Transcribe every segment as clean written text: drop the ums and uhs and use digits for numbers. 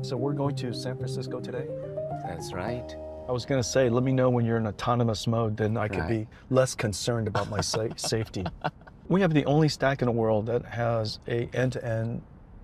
So we're going to San Francisco today? That's right. I was going to say, let me know when you're in autonomous mode, then I could be less concerned about my safety. We have the only stack in the world that has a end-to-end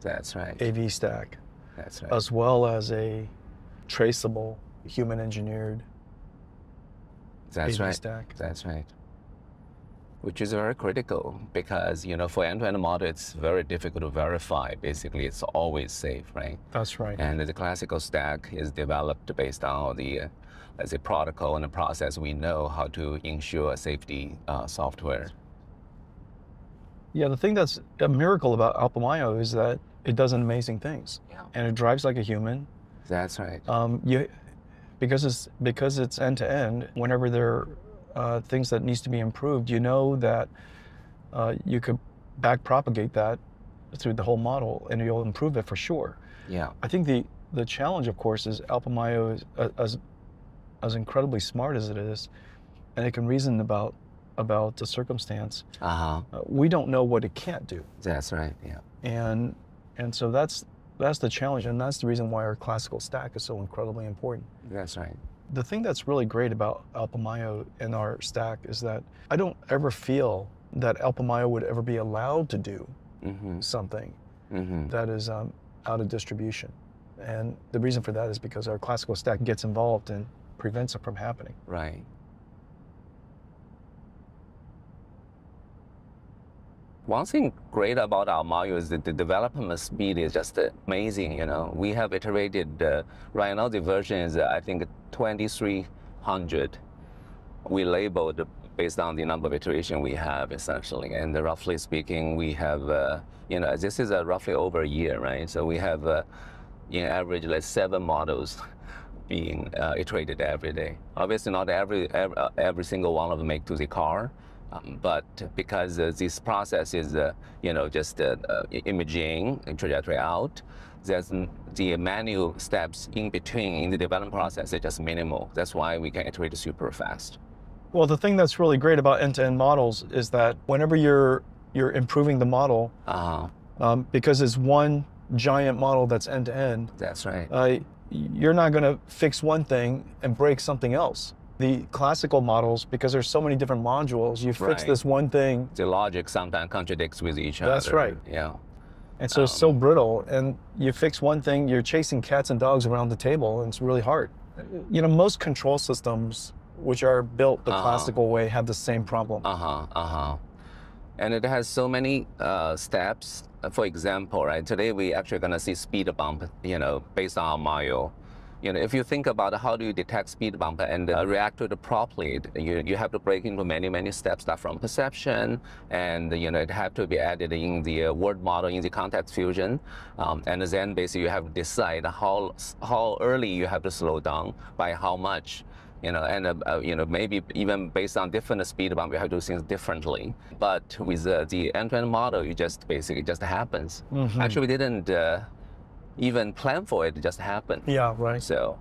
That's right. AV stack, That's right. as well as a traceable, human-engineered That's AV right. stack. That's right. Which is very critical because, for end-to-end model, it's very difficult to verify. Basically, it's always safe, right? That's right. And the classical stack is developed based on the, let's say, protocol and the process. We know how to ensure safety software. Yeah, the thing that's a miracle about Alpamayo is that it does amazing things. Yeah. And it drives like a human. That's right. Because it's end-to-end, whenever there are things that needs to be improved, you know that you could back propagate that through the whole model and you'll improve it for sure. Yeah. I think the challenge, of course, is Alpamayo is as incredibly smart as it is, and it can reason about the circumstance. We don't know what it can't do. That's right, yeah. And so that's the challenge, and that's the reason why our classical stack is so incredibly important. That's right. The thing that's really great about Alpamayo and our stack is that I don't ever feel that Alpamayo would ever be allowed to do something that is out of distribution. And the reason for that is because our classical stack gets involved and prevents it from happening. Right. One thing great about our module is that the development speed is just amazing, We have iterated, right now the version is, I think, 2300. We labeled based on the number of iteration we have, essentially. And roughly speaking, we have, this is roughly over a year, right? So we have, in average, like 7 models being iterated every day. Obviously, not every single one of them make to the car. But because this process is, just imaging and trajectory out, there's the manual steps in between in the development process are just minimal. That's why we can iterate super fast. Well, the thing that's really great about end-to-end models is that whenever you're improving the model, because it's one giant model that's end-to-end. That's right. You're not going to fix one thing and break something else. The classical models, because there's so many different modules, you fix this one thing. The logic sometimes contradicts with each other. That's right. Yeah. And so it's so brittle, and you fix one thing, you're chasing cats and dogs around the table, and it's really hard. Most control systems, which are built the classical way, have the same problem. And it has so many steps. For example, right, today we actually gonna see speed bump, based on our module. If you think about how do you detect speed bump and react to it properly, you have to break into many, many steps, start from perception, and it have to be added in the word model, in the context fusion, and then basically you have to decide how early you have to slow down, by how much, and maybe even based on different speed bump, you have to do things differently. But with the end-to-end model, it just happens. Actually, we didn't even plan for it, just happened. Yeah, right. So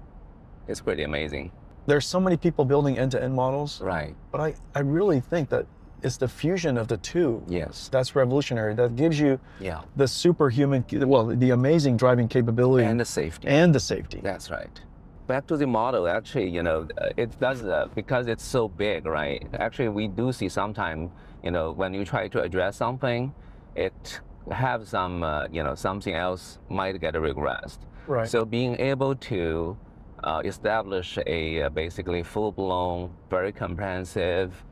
it's pretty amazing. There's so many people building end-to-end models. Right. But I really think that it's the fusion of the two. Yes. That's revolutionary. That gives you Yeah. the superhuman, the amazing driving capability. And the safety. And the safety. That's right. Back to the model, actually, it does, because it's so big, right? Actually, we do see sometimes, when you try to address something, it have some, something else might get regressed. Right. So being able to establish a basically full-blown, very comprehensive,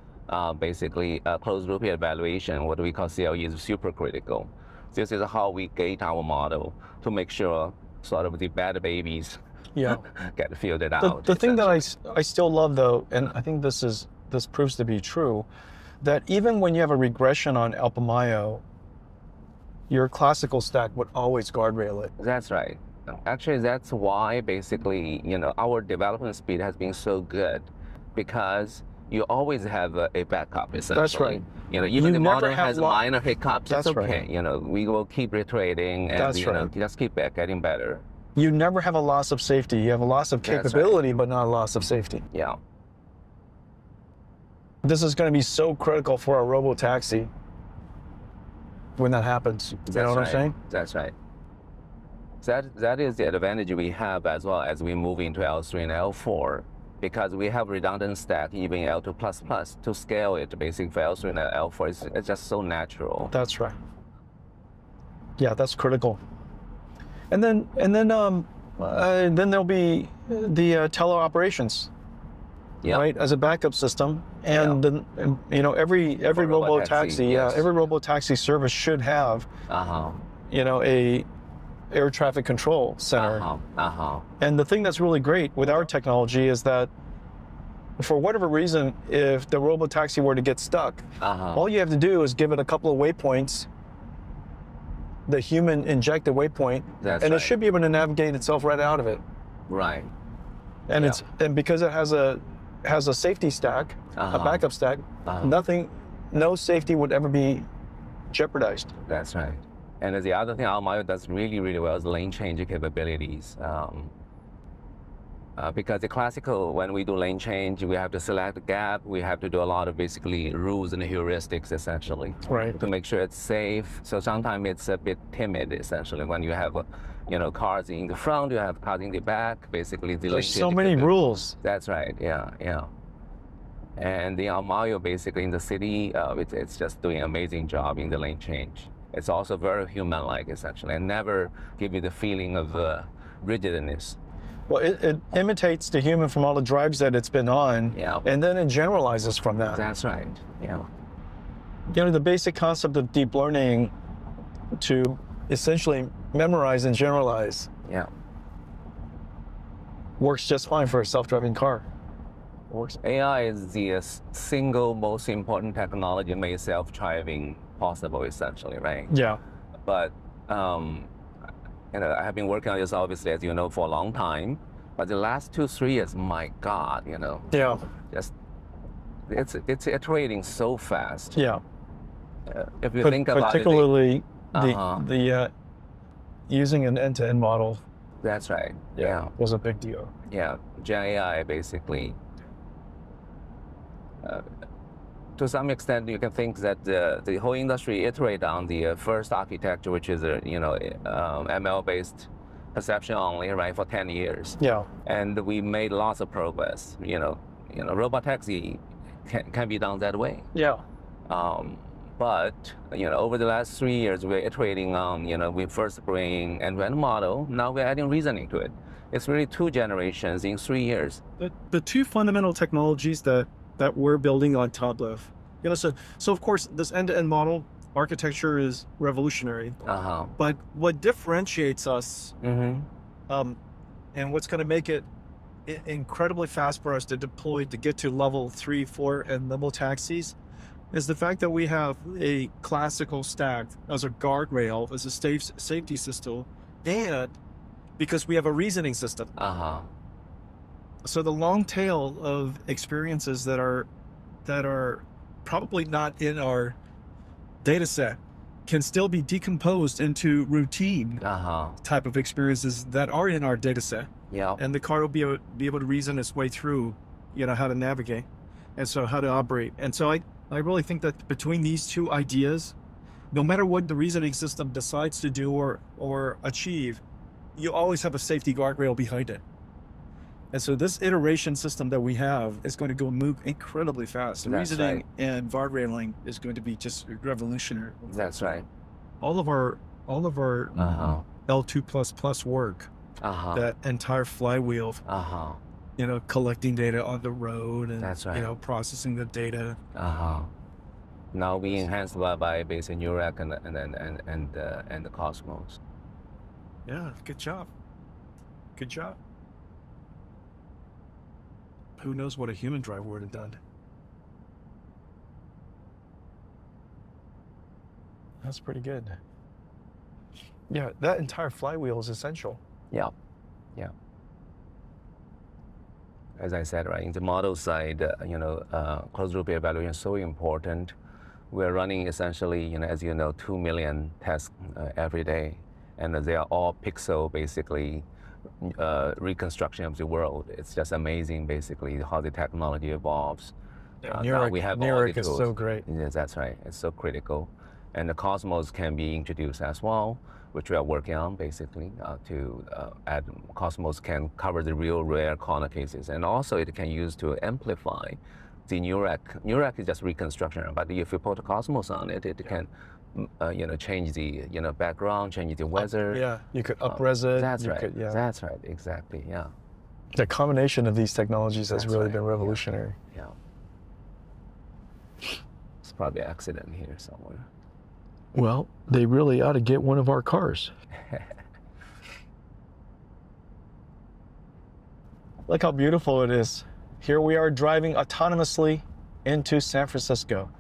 basically closed-loop evaluation, what we call CLE, is super critical. This is how we gate our model to make sure sort of the bad babies get filtered out. The thing that I still love, though, and I think this proves to be true, that even when you have a regression on Alpamayo, your classical stack would always guardrail it. That's right. Actually, that's why basically, our development speed has been so good, because you always have a backup, essentially. That's right. Even the model has minor hiccups, that's it's okay. Right. We will keep iterating and just keep getting better. You never have a loss of safety. You have a loss of capability, but not a loss of safety. Yeah. This is going to be so critical for our robotaxi when that happens. You know what I'm saying? That's right. That is the advantage we have as well as we move into L3 and L4, because we have redundant stack even L2++ to scale it basically for L3 and L4. It's just so natural. That's right. Yeah, that's critical. And then there'll be the teleoperations, right, as a backup system. And then, you know, every robotaxi, every robotaxi service should have, you know, a air traffic control center. And the thing that's really great with our technology is that, for whatever reason, if the robotaxi were to get stuck, all you have to do is give it a couple of waypoints, the human injected waypoint, and it should be able to navigate itself right out of it. Right. And and because it has a safety stack, a backup stack, no safety would ever be jeopardized. That's right. And the other thing our Mayo does really, really well is lane change capabilities. Because the classical, when we do lane change, we have to select a gap. We have to do a lot of basically rules and heuristics, essentially, to make sure it's safe. So sometimes it's a bit timid, essentially, when you have, you know, cars in the front, you have cars in the back. Basically, the there's so many rules. That's right. Yeah. And the Mayo, basically in the city, it's just doing an amazing job in the lane change. It's also very human-like, essentially, and never give you the feeling of rigidness. Well, it imitates the human from all the drives that it's been on, and then it generalizes from that. That's right, yeah. You know, the basic concept of deep learning to essentially memorize and generalize works just fine for a self-driving car. AI is the single most important technology to make self-driving possible, essentially, right? Yeah. But, you know, I have been working on this, obviously, as you know, for a long time. But the last 2-3 years, my God, you know. Yeah. Just, it's iterating so fast. Yeah. If you think about particularly the using an end-to-end model. That's right. Yeah. Was a big deal. Yeah. Gen AI, basically. To some extent, you can think that the whole industry iterate on the first architecture, which is ML-based perception only, right, for 10 years. Yeah. And we made lots of progress. You know, robotaxi can be done that way. Yeah. But you know, over the last 3 years, we're iterating on. You know, we first bring end-to-end model. Now we're adding reasoning to it. It's really 2 generations in 3 years. The 2 fundamental technologies that we're building on top of. You know, so of course this end-to-end model architecture is revolutionary. But what differentiates us, and what's going to make it incredibly fast for us to deploy to get to level 3, 4, and level taxis, is the fact that we have a classical stack as a guardrail, as a safety system, and because we have a reasoning system. So the long tail of experiences that are probably not in our data set can still be decomposed into routine type of experiences that are in our data set. Yeah. And the car will be able to reason its way through, you know, how to navigate, and so how to operate. And so I really think that between these 2 ideas, no matter what the reasoning system decides to do or achieve, you always have a safety guardrail behind it. And so this iteration system that we have is going to move incredibly fast. The reasoning and guardrailing is going to be just revolutionary. That's right. All of our L2++ work, that entire flywheel, you know, collecting data on the road and you know, processing the data. Now we enhanced by basic Neurac and the Cosmos. Yeah, good job. Good job. Who knows what a human driver would have done? That's pretty good. Yeah, that entire flywheel is essential. Yeah. As I said, right, in the model side, you know, closed loop evaluation is so important. We're running essentially, you know, as you know, 2 million tests every day, and they are all pixel, basically, reconstruction of the world. It's just amazing, basically, how the technology evolves. Neurac is so great. Yes, that's right. It's so critical. And the Cosmos can be introduced as well. which we are working on basically to add Cosmos can cover the real rare corner cases, and also it can use to amplify the Neurac. Neurac is just reconstruction, but if you put Cosmos on it, it can change the background, change the weather. Yeah, you could up-res it. That's right. That's right. Exactly. Yeah. The combination of these technologies has really been revolutionary. Yeah. It's probably an accident here somewhere. Well, they really ought to get one of our cars. Look how beautiful it is. Here we are driving autonomously into San Francisco.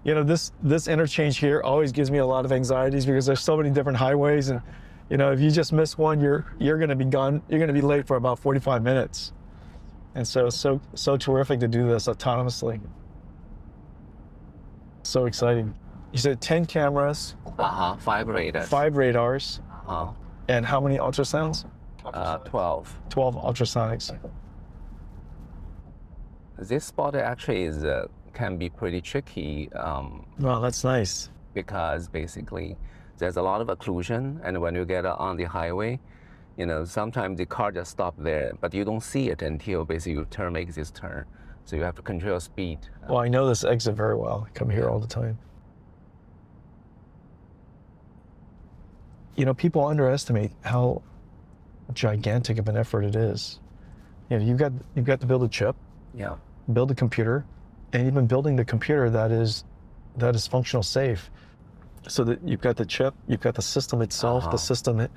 You know, this interchange here always gives me a lot of anxieties because there's so many different highways, and you know, if you just miss one, you're going to be gone. You're going to be late for about 45 minutes. And so terrific to do this autonomously. So exciting. You said 10 cameras. 5 radars. 5 radars. And how many ultrasounds? 12. 12 ultrasonics. This spot actually can be pretty tricky. Wow, that's nice. Because basically there's a lot of occlusion, and when you get on the highway, you know, sometimes the car just stops there, but you don't see it until basically you make this turn. So you have to control speed. Well, I know this exit very well. I come here all the time. You know, people underestimate how gigantic of an effort it is. You know, you've got to build a chip. Yeah. Build a computer, and even building the computer that is functional safe. So that you've got the chip, you've got the system itself. The system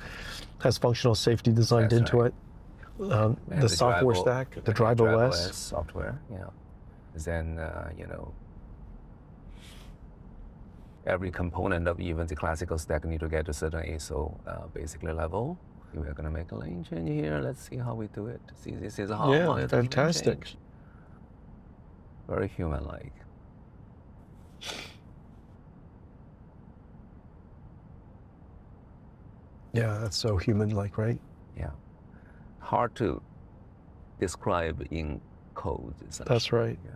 has functional safety designed into it. The software stack, the Drive OS software. Yeah. Then every component of even the classical stack need to get to a certain ASO basically level. We're gonna make a lane change here. Let's see how we do it. See, this is how. Yeah, fantastic. Very human-like. Yeah, that's so human-like, right? Yeah. Hard to describe in code. That's right. Yeah.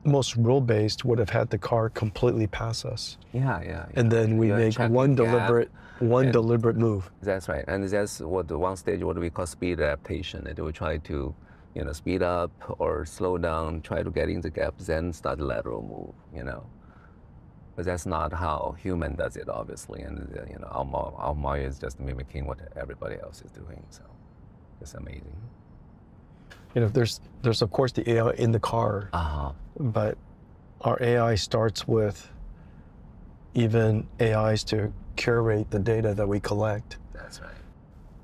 Most rule-based would have had the car completely pass us. Yeah. And then we make one deliberate move. That's right. And that's what one stage what we call speed adaptation. It will try to, speed up or slow down, try to get in the gap, then start the lateral move, But that's not how human does it, obviously. And, our Maya is just mimicking what everybody else is doing. So it's amazing. There's of course the AI in the car, but our AI starts with even AIs to curate the data that we collect. That's right.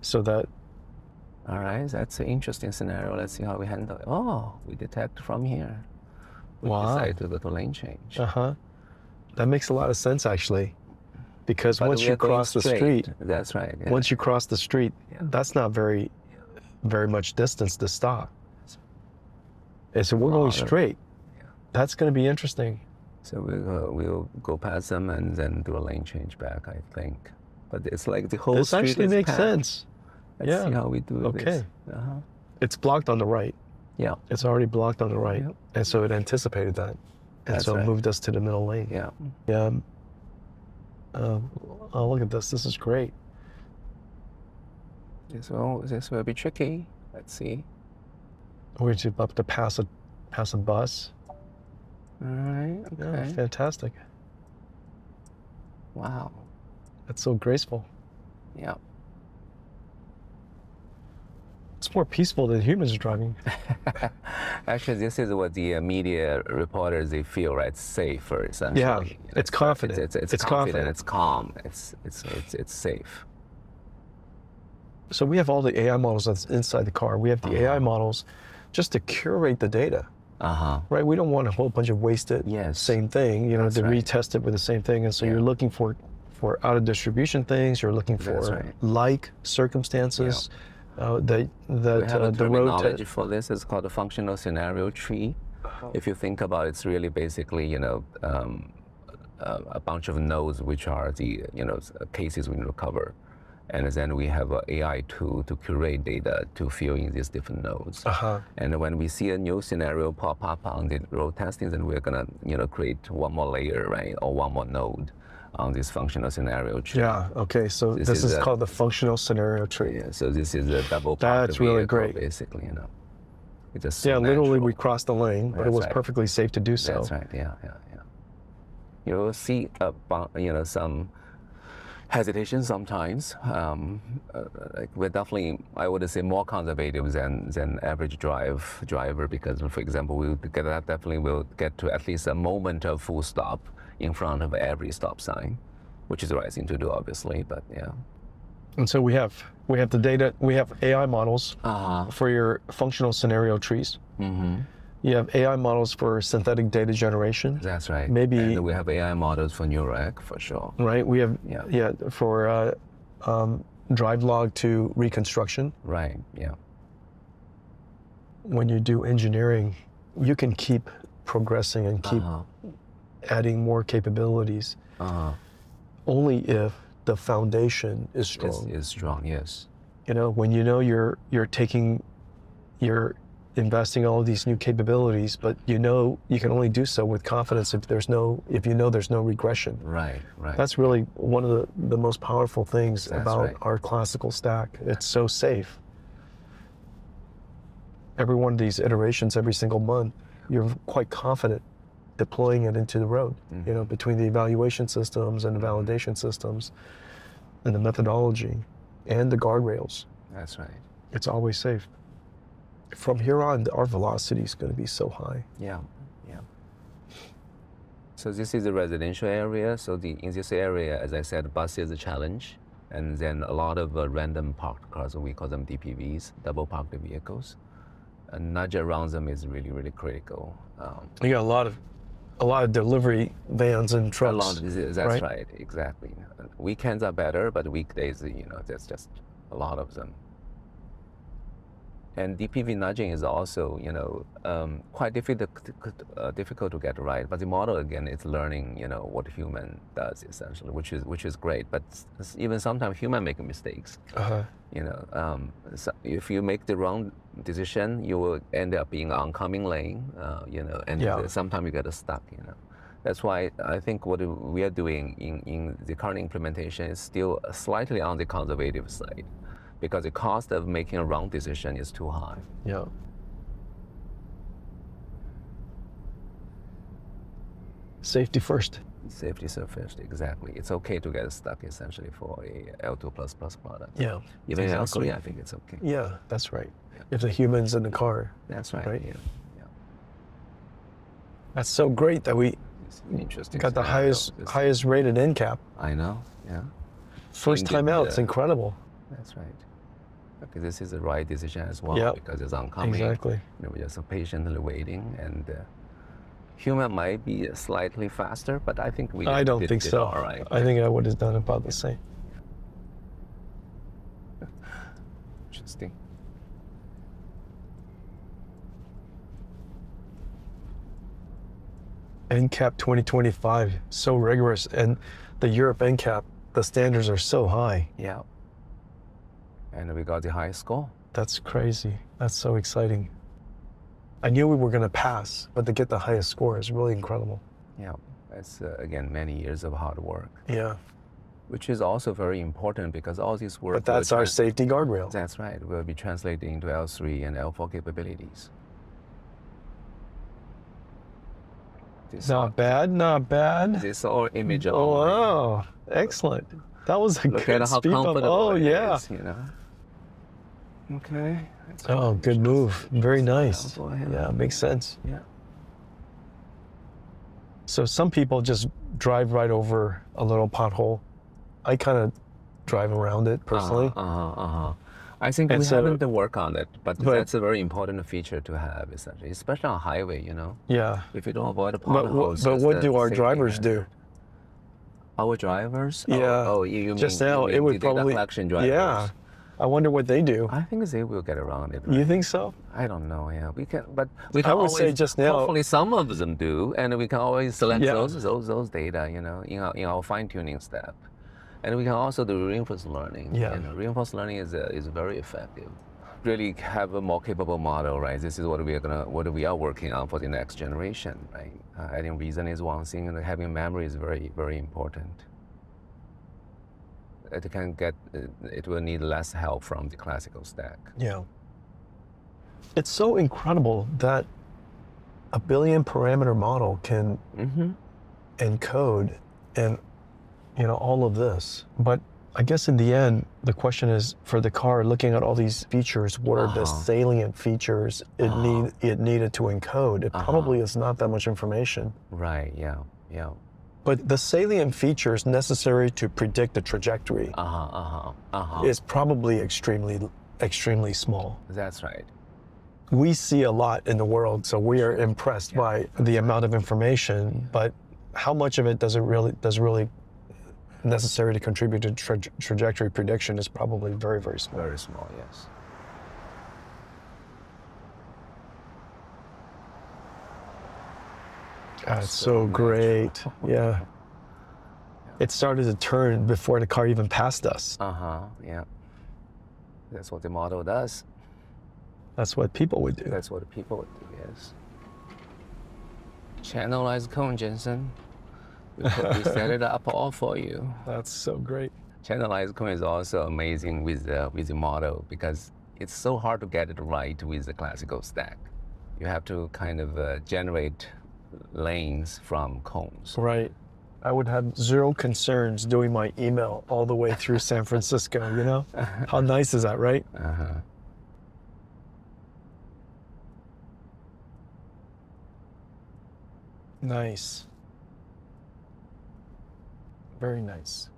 So that. All right, that's an interesting scenario. Let's see how we handle it. Oh, we detect from here. We decide to go to lane change. That makes a lot of sense, actually, because once you cross the street, that's right. Yeah. Once you cross the street, that's not very much distance to stop. And so we're going straight. Yeah. That's going to be interesting. So we'll go past them and then do a lane change back, I think. But it's like the whole street actually is makes packed. Sense. Let's see how we do this. Okay. It's blocked on the right. Yeah. It's already blocked on the right. Yep. And so it anticipated that. And That's so right. it moved us to the middle lane. Yeah. Yeah. Oh, look at this. This is great. This will be tricky. Let's see. We're about to pass a bus. All right. Okay. Yeah, fantastic. Wow. That's so graceful. Yeah. It's more peaceful than humans driving. Actually, this is what the media reporters they feel, right? Safer, essentially. Yeah, it's confident. It's confident. It's calm. It's safe. So we have all the AI models that's inside the car. We have the AI models just to curate the data. Right? We don't want a whole bunch of wasted same thing, to retest it with the same thing. And so you're looking for out of distribution things. You're looking for like circumstances. We have a the terminology for this. It's called a functional scenario tree. If you think about it, it's really basically, a bunch of nodes which are the, cases we need to cover. And then we have an AI tool to curate data to fill in these different nodes. And when we see a new scenario pop up on the road testing, then we're gonna, create one more layer, right, or one more node on this functional scenario tree. Yeah. Okay. So this is called the functional scenario tree. Yeah. So this is a double parked That's really vehicle, great. basically, you know. It's just Yeah. so Literally, natural. we crossed the lane, but it was perfectly safe to do so. That's right. Yeah. You will see, some hesitation sometimes. Like we're definitely, I would say, more conservative than average driver because, for example, definitely will get to at least a moment of full stop in front of every stop sign, which is the right thing to do, obviously. But yeah. And so we have the data. We have AI models for your functional scenario trees. Mm-hmm. You have AI models for synthetic data generation. That's right. Maybe and we have AI models for Neuralink for sure. Right. We have for drive log to reconstruction. Right. Yeah. When you do engineering, you can keep progressing and keep adding more capabilities. Only if the foundation is strong. Is strong. Yes. You know, when you know you're investing all of these new capabilities, but you know you can only do so with confidence if there's no regression. Right. That's really one of the most powerful things about our classical stack. It's so safe. Every one of these iterations, every single month, you're quite confident deploying it into the road. Mm-hmm. You know, between the evaluation systems and the validation systems and the methodology and the guardrails. That's right. It's always safe. From here on, our velocity is going to be so high. Yeah. So this is the residential area. So in this area, as I said, bus is a challenge. And then a lot of random parked cars, we call them DPVs, double parked vehicles. And nudge around them is really, really critical. You got a lot of delivery vans and trucks. That's right, exactly. Weekends are better, but weekdays, there's just a lot of them. And DPV nudging is also, quite difficult to get right. But the model again is learning, what human does essentially, which is great. But even sometimes human make mistakes. So if you make the wrong decision, you will end up being oncoming lane, and sometimes you get stuck. That's why I think what we are doing in the current implementation is still slightly on the conservative side, because the cost of making a wrong decision is too high. Yeah. Safety first. Safety first, exactly. It's okay to get stuck essentially for a L2++ product. Yeah. Even exactly. I think it's okay. Yeah, that's right. Yeah. If the human's in the car. That's right. Right? Yeah. That's so great that we got the highest rated NCAP. I know, yeah. First time out, it's incredible. That's right. Okay, this is the right decision as well, because it's oncoming. Exactly. We're just patiently waiting, and human might be slightly faster, but I think I don't think so. All right. I think I would have done about the same. Interesting. NCAP 2025, so rigorous, and the Europe NCAP, the standards are so high. Yeah. And we got the highest score. That's crazy. That's so exciting. I knew we were going to pass, but to get the highest score is really incredible. Yeah, it's again many years of hard work. Yeah. Which is also very important because all this work. But that's our safety guardrail. That's right. Will be translated into L3 and L4 capabilities. Not bad. This all image. Oh, wow. Excellent. That was a good speed bump. Oh, yeah. Okay. Oh, good move. Very nice. Yeah, makes sense. Yeah. So some people just drive right over a little pothole. I kind of drive around it personally. I think we haven't worked on it, but that's a very important feature to have, essentially, especially on highway, Yeah. If you don't avoid the potholes. But what do our drivers do? Our drivers? Yeah. Oh, you just mean, now you it would the data probably collection drivers. Yeah. I wonder what they do. I think they will get around it. Right? You think so? I don't know. Yeah, we can, but we can I would always, say just now. Hopefully, some of them do, and we can always select those data, in our fine tuning step, and we can also do reinforcement learning. Yeah. Reinforcement learning is very effective. Really have a more capable model, right? This is what we are working on for the next generation, right? I think reason is one thing, and having memory is very, very important. it will need less help from the classical stack. Yeah. It's so incredible that a billion parameter model can encode and, all of this. But I guess in the end, the question is for the car, looking at all these features, what are the salient features it needed to encode? It probably is not that much information. Right, yeah. But the salient features necessary to predict the trajectory is probably extremely small. That's right. We see a lot in the world, so we are impressed by the amount of information, but how much of it does really necessary to contribute to trajectory prediction is probably very, very small. Very small, yes. It's so great. Yeah. It started to turn before the car even passed us. Yeah. That's what the model does. That's what people would do. That's what people would do, yes. Channelized cone, Jensen. We set it up all for you. That's so great. Channelized cone is also amazing with the model because it's so hard to get it right with the classical stack. You have to kind of generate lanes from cones. Right. I would have zero concerns doing my email all the way through San Francisco, How nice is that, right? Nice. Very nice.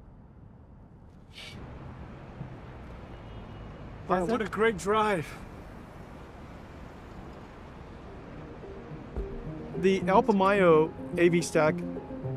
Wow, what a great drive. The Alpamayo AV stack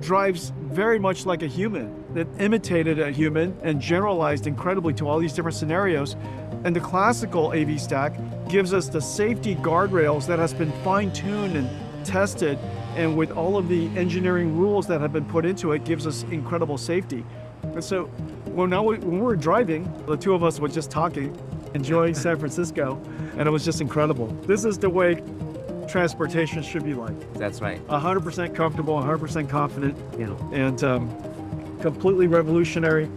drives very much like a human. It imitated a human and generalized incredibly to all these different scenarios. And the classical AV stack gives us the safety guardrails that has been fine-tuned and tested, and with all of the engineering rules that have been put into it, gives us incredible safety. And so when we were driving, the two of us were just talking, enjoying San Francisco, and it was just incredible. This is the way transportation should be like. That's right. 100% comfortable, 100% confident, and completely revolutionary.